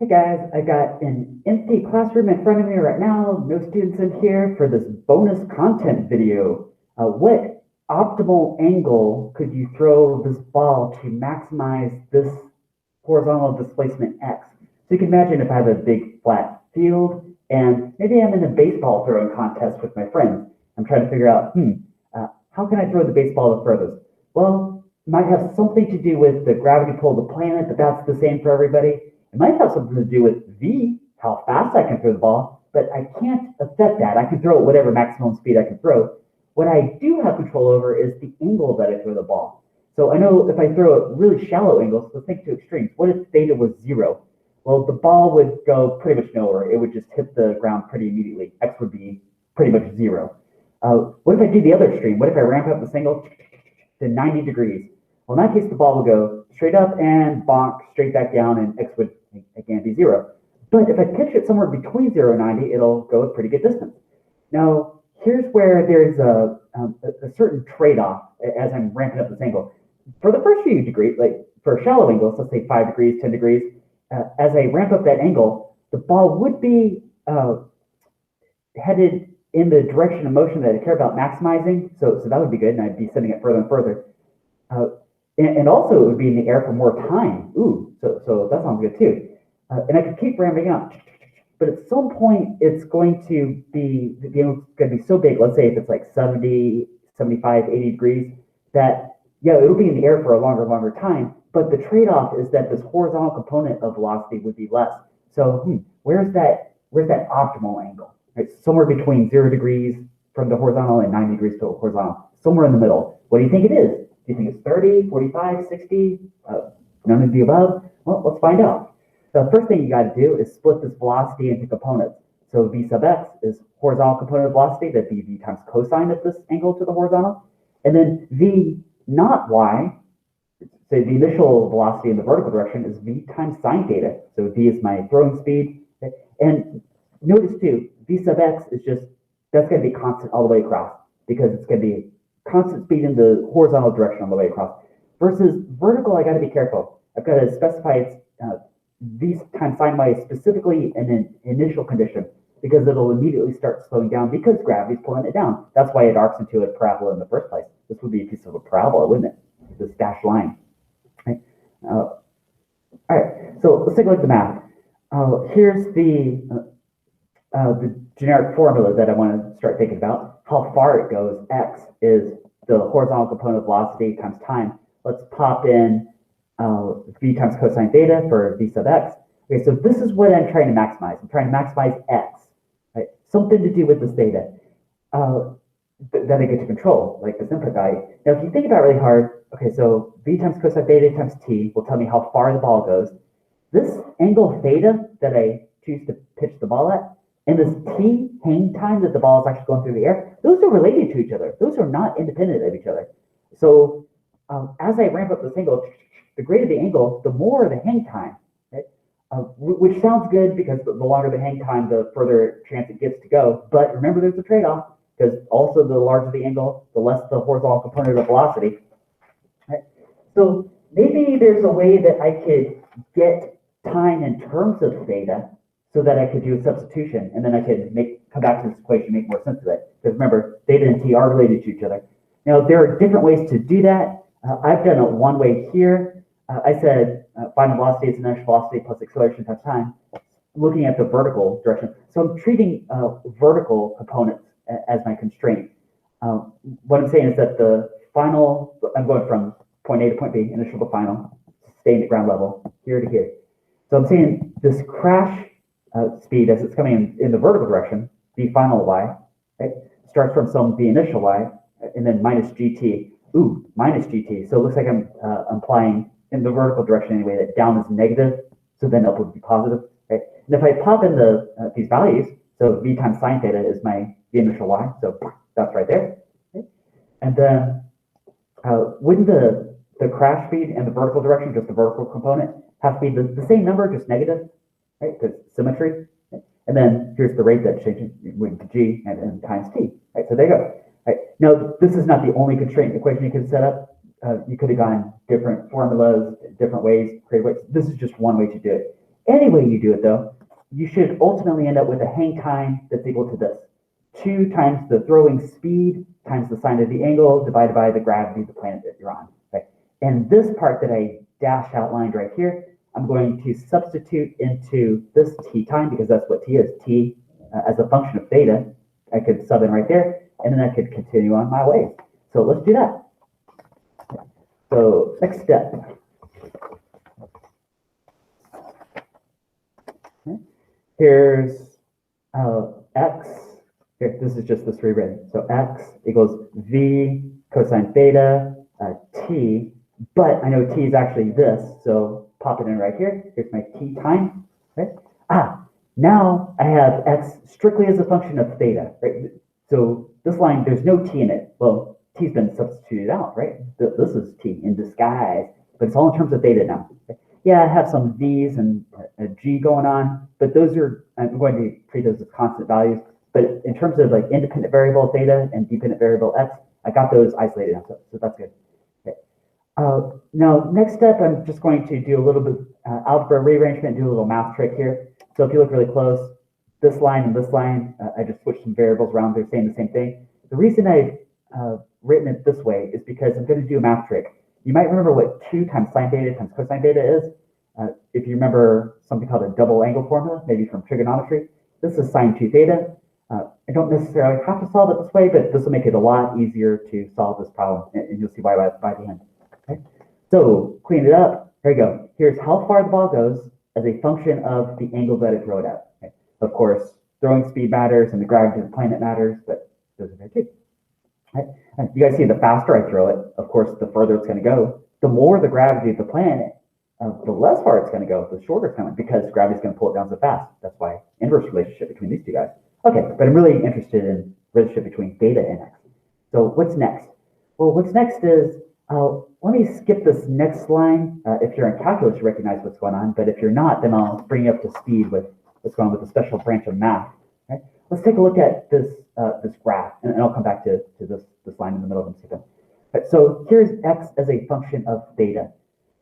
Hey guys, I got an empty classroom in front of me right now. No students in here for this bonus content video. What optimal angle could you throw this ball to maximize this horizontal displacement X? So you can imagine if I have a big flat field and maybe I'm in a baseball throwing contest with my friends. I'm trying to figure out, how can I throw the baseball the furthest? Well, it might have something to do with the gravity pull of the planet, but that's the same for everybody. It might have something to do with V, how fast I can throw the ball, but I can't affect that. I can throw at whatever maximum speed I can throw. What I do have control over is the angle that I throw the ball. So I know if I throw at really shallow angles, so think to extremes. What if theta was 0? Well, the ball would go pretty much nowhere. It would just hit the ground pretty immediately. X would be pretty much 0. What if I do the other extreme? What if I ramp up the angle to 90 degrees? Well, in that case, the ball will go straight up and bonk straight back down, and X would again be 0. But if I pitch it somewhere between 0 and 90, it'll go a pretty good distance. Now, here's where there's a certain trade-off as I'm ramping up this angle. For the first few degrees, like for shallow angles, let's say 5 degrees, 10 degrees, as I ramp up that angle, the ball would be headed in the direction of motion that I care about maximizing. So that would be good, and I'd be sending it further and further. And also, it would be in the air for more time. Ooh, so that sounds good too. And I could keep ramping up. But at some point, it's going to be, going to be so big, let's say if it's like 70, 75, 80 degrees, that, yeah, it'll be in the air for a longer time. But the trade-off is that this horizontal component of velocity would be less. So where's that optimal angle? Right? Somewhere between 0 degrees from the horizontal and 90 degrees to the horizontal. Somewhere in the middle. What do you think it is? Do you think it's 30, 45, 60? None of the above? Well, let's find out. The first thing you got to do is split this velocity into components. So v sub x is horizontal component of velocity, that'd be v times cosine of this angle to the horizontal. And then v not y, say the initial velocity in the vertical direction, is v times sine theta. So v is my throwing speed. And notice too, v sub x is just, that's going to be constant all the way across, because it's going to be constant speed in the horizontal direction all the way across. Versus vertical, I got to be careful. I've got to specify its v times sine y specifically in an initial condition, because it'll immediately start slowing down because gravity's pulling it down. That's why it arcs into a parabola in the first place. This would be a piece of a parabola, wouldn't it? This dashed line. Right? All right, so let's take a look at the math. Here's the generic formula that I want to start thinking about. How far it goes, x, is the horizontal component of velocity times time. Let's pop in v times cosine theta for v sub x. Okay, so this is what I'm trying to maximize. I'm trying to maximize x, right? Something to do with this theta that I get to control, like this input value. Now, if you think about it really hard, okay, so v times cosine theta times t will tell me how far the ball goes. This angle theta that I choose to pitch the ball at, and this t hang time that the ball is actually going through the air, those are related to each other. Those are not independent of each other. So as I ramp up this angle, the greater the angle, the more the hang time, right? Which sounds good because the longer the hang time, the further chance it gets to go. But remember, there's a trade-off, because also the larger the angle, the less the horizontal component of velocity. Right? So maybe there's a way that I could get time in terms of theta, so that I could do a substitution, and then I could come back to this equation, make more sense of it. Because remember, theta and t are related to each other. Now, there are different ways to do that. I've done it one way here. I said final velocity is initial velocity plus acceleration times time, looking at the vertical direction. So I'm treating vertical components as my constraint. What I'm saying is that the final, I'm going from point A to point B, initial to final, staying at ground level, here to here. So I'm saying this crash speed as it's coming in the vertical direction, v final y, right, starts from some v initial y, and then minus gt. Ooh, minus gt. So it looks like I'm implying in the vertical direction anyway that down is negative, so then up would be positive. Right? And if I pop in these values, so v times sine theta is my v initial y, so that's right there. Okay? And then wouldn't the crash speed and the vertical direction, just the vertical component, have to be the same number, just negative? Right, because symmetry. Right? And then here's the rate that's changing with g and times t. Right, so there you go. Right. Now, this is not the only constraint equation you could set up. You could have gone different formulas, different ways, creative ways. This is just one way to do it. Any way you do it though, you should ultimately end up with a hang time that's equal to this. 2 times the throwing speed times the sine of the angle divided by the gravity of the planet that you're on. Okay? And this part that I dashed outlined right here, I'm going to substitute into this t time because that's what t is. T as a function of theta, I could sub in right there, and then I could continue on my way. So let's do that. So next step. Here's x. Here, this is just this rewritten. So x equals v cosine theta t, but I know t is actually this, so pop it in right here. Here's my t time. Right? Now I have x strictly as a function of theta. Right? So this line, there's no t in it. Well, t's been substituted out, right? This is t in disguise, but it's all in terms of theta now. Okay? Yeah, I have some v's and a g going on, but those are, I'm going to treat those as constant values. But in terms of like independent variable theta and dependent variable x, I got those isolated now, so that's good. Okay. Now, next step, I'm just going to do a little bit algebra rearrangement, do a little math trick here. So if you look really close, this line and this line, I just switched some variables around. They're saying the same thing. The reason I've written it this way is because I'm going to do a math trick. You might remember what 2 times sine theta times cosine theta is. If you remember something called a double angle formula, maybe from trigonometry, this is sine 2 theta. I don't necessarily have to solve it this way, but this will make it a lot easier to solve this problem, and you'll see why by the end. Okay? So clean it up. Here we go. Here's how far the ball goes as a function of the angle that I throw it at. Okay? Of course, throwing speed matters and the gravity of the planet matters, but those are there too. Okay? You guys see the faster I throw it, of course, the further it's going to go. The more the gravity of the planet, the less far it's going to go, the shorter it's going to be, because gravity's going to pull it down so fast. That's why inverse relationship between these two guys. Okay, but I'm really interested in relationship between theta and x. So what's next? Well, what's next is, let me skip this next line. If you're in calculus, you recognize what's going on, but if you're not, then I'll bring you up to speed with what's going on with the special branch of math. Okay? Let's take a look at this this graph, and I'll come back to this line in the middle of a second. Right, so here's x as a function of theta.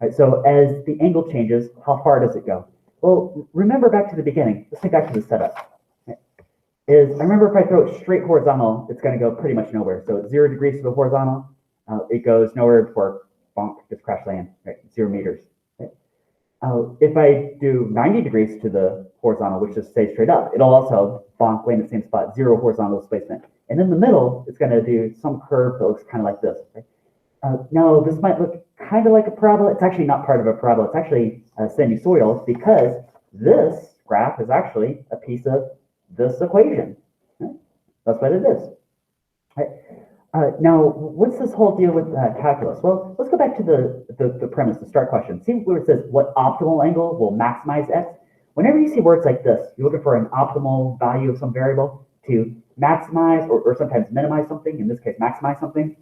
Right, so as the angle changes, how far does it go? Well, remember back to the beginning. Let's think back to the setup. I remember if I throw it straight horizontal, it's going to go pretty much nowhere. So 0 degrees to the horizontal, it goes nowhere before bonk, just crash land, right? 0 meters. Right? If I do 90 degrees to the horizontal, which just stays straight up, it'll also bonk, land in the same spot, 0 horizontal displacement. And in the middle, it's going to do some curve that looks kind of like this. Right? Now, this might look kind of like a parabola. It's actually not part of a parabola. It's actually sinusoidal, because this graph is actually a piece of this equation. Right? That's what it is. Right? Now, what's this whole deal with calculus? Well, let's go back to the premise, the start question. See where it says what optimal angle will maximize x? Whenever you see words like this, you're looking for an optimal value of some variable to maximize or sometimes minimize something, in this case, maximize something.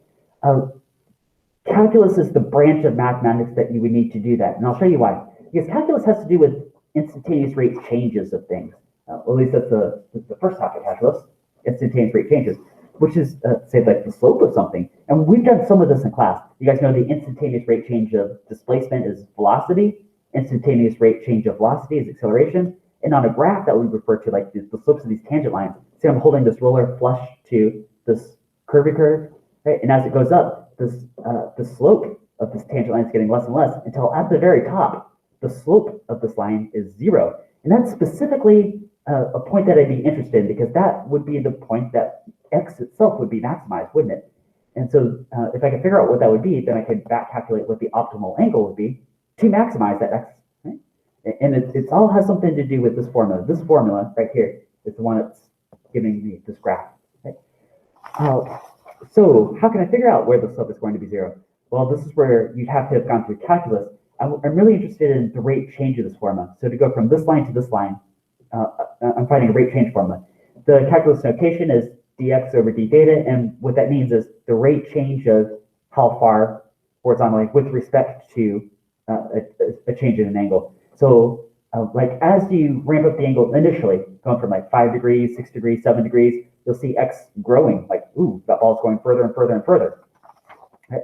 Calculus is the branch of mathematics that you would need to do that. And I'll show you why. Because calculus has to do with instantaneous rate changes of things. At least that's the first half of calculus, instantaneous rate changes, which is, say, like the slope of something. And we've done some of this in class. You guys know the instantaneous rate change of displacement is velocity. Instantaneous rate change of velocity is acceleration. And on a graph that we refer to, like the slopes of these tangent lines, see I'm holding this roller flush to this curvy curve, right? And as it goes up, the slope of this tangent line is getting less and less until at the very top, the slope of this line is 0. And that's specifically a point that I'd be interested in, because that would be the point that x itself would be maximized, wouldn't it? And so if I could figure out what that would be, then I could back calculate what the optimal angle would be to maximize that x. Right? And it all has something to do with this formula. This formula right here is the one that's giving me this graph. Right? So how can I figure out where the slope is going to be 0? Well, this is where you'd have to have gone through calculus. I'm really interested in the rate change of this formula. So to go from this line to this line, I'm finding a rate change formula. The calculus notation is dx over d theta, and what that means is the rate change of how far horizontally with respect to a change in an angle. So like as you ramp up the angle initially, going from like 5 degrees, 6 degrees, 7 degrees, you'll see x growing, like, ooh, that ball's going further and further and further. Right?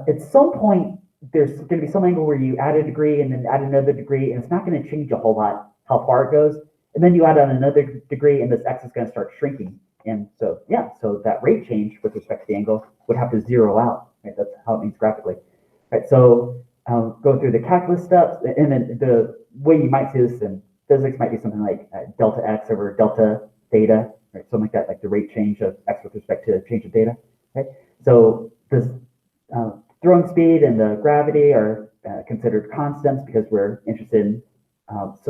At some point, there's going to be some angle where you add a degree and then add another degree, and it's not going to change a whole lot how far it goes. And then you add on another degree, and this x is going to start shrinking. And so, yeah, so that rate change with respect to the angle would have to zero out. Right? That's how it means graphically. Right? So go through the calculus steps, and then the way you might see this in physics might be something like delta x over delta theta, right? Something like that, like the rate change of x with respect to change of theta. Right? So this throwing speed and the gravity are considered constants because we're interested in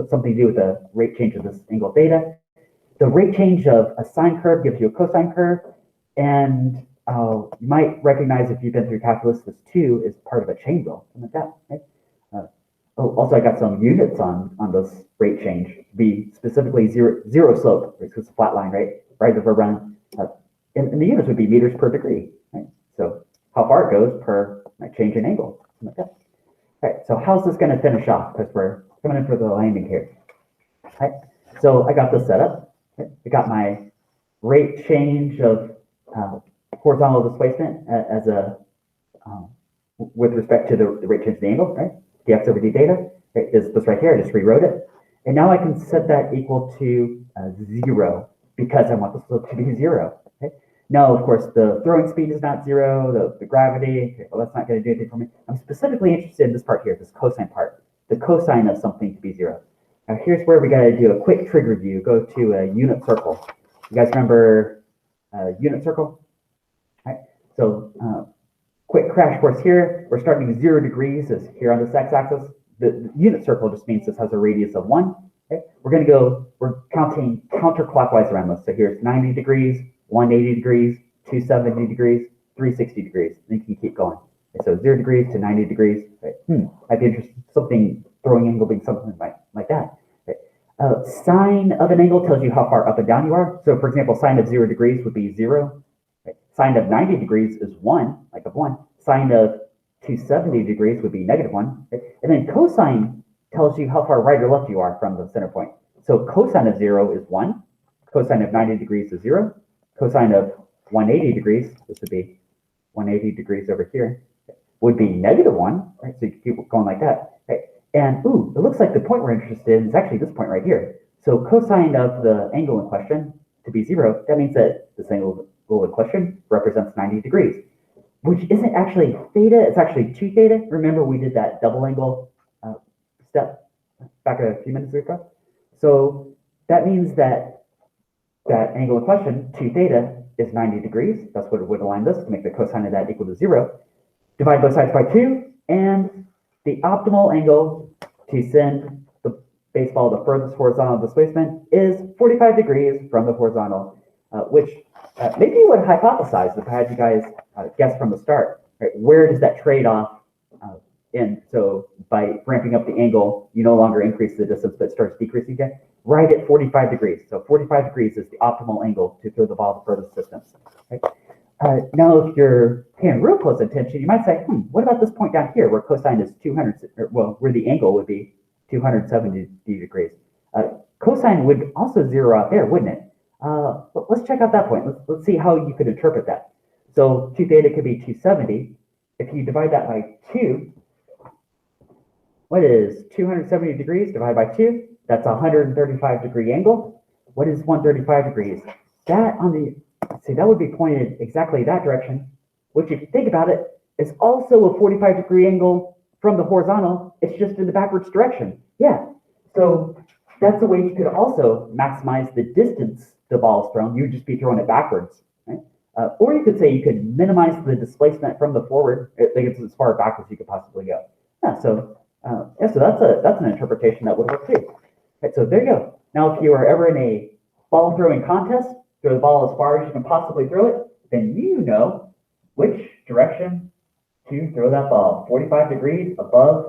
something to do with the rate change of this angle theta. The rate change of a sine curve gives you a cosine curve, and you might recognize if you've been through calculus, this 2 is part of a chain rule, something like that. Right? Also, I got some units on this rate change. Be specifically zero slope, because it's a flat line, right? Right over run. And the units would be meters per degree, right? So how far it goes per change in angle, something like that. All right, so how's this going to finish off? Because we're coming in for the landing here. All right, so I got this set up. Okay. I got my rate change of horizontal displacement as a with respect to the rate change of the angle, right? Dx over d theta, right, is this right here. I just rewrote it. And now I can set that equal to 0 because I want the slope to be 0. Okay? Now, of course, the throwing speed is not 0, the gravity, okay, well, that's not going to do anything for me. I'm specifically interested in this part here, this cosine part, the cosine of something to be 0. Now, here's where we got to do a quick trig review. Go to a unit circle. You guys remember unit circle? All right. So, quick crash course here. We're starting with 0 degrees is here on this x-axis. The unit circle just means this has a radius of 1. Okay? We're counting counterclockwise around this. So here's 90 degrees, 180 degrees, 270 degrees, 360 degrees. And you can keep going. Okay, so 0 degrees to 90 degrees. Okay. I'd be interested in something, throwing angle being something like that. Okay. Sine of an angle tells you how far up and down you are. So for example, sine of 0 degrees would be 0. Okay. Sine of 90 degrees is 1, like of 1. Sine of 270 degrees would be -1. Okay. And then cosine tells you how far right or left you are from the center point. So cosine of 0 is 1. Cosine of 90 degrees is 0. Cosine of 180 degrees, this would be 180 degrees over here, would be -1. Right? So you can keep going like that. Okay. And ooh, it looks like the point we're interested in is actually this point right here. So cosine of the angle in question to be 0, that means that this angle in question represents 90 degrees, which isn't actually theta, it's actually 2 theta. Remember we did that double angle step back a few minutes ago? So that means that that angle in question, 2 theta, is 90 degrees. That's what it would align this to make the cosine of that equal to 0. Divide both sides by 2, and the optimal angle to send the baseball the furthest horizontal displacement is 45 degrees from the horizontal, which maybe you would hypothesize if I had you guys guess from the start, right? Where does that trade-off end? So by ramping up the angle, you no longer increase the distance, but starts decreasing again, right at 45 degrees. So 45 degrees is the optimal angle to throw the ball the furthest distance. Right? Now, if you're paying real close attention, you might say, what about this point down here where cosine is 200, well, where the angle would be 270 degrees? Cosine would also zero out there, wouldn't it? Let's check out that point. Let's see how you could interpret that. So 2 theta could be 270. If you divide that by 2, what is 270 degrees divided by 2? That's a 135 degree angle. What is 135 degrees? That on the, see, that would be pointed exactly that direction, which if you think about it, is also a 45 degree angle from the horizontal. It's just in the backwards direction. Yeah. So that's a way you could also maximize the distance the ball is thrown. You'd just be throwing it backwards, right? Or you could say you could minimize the displacement from the forward. I think it's as far backwards you could possibly go. Yeah, so that's an interpretation that would work too. Right, so there you go. Now, if you are ever in a ball throwing contest, throw the ball as far as you can possibly throw it, then you know which direction to throw that ball. 45 degrees above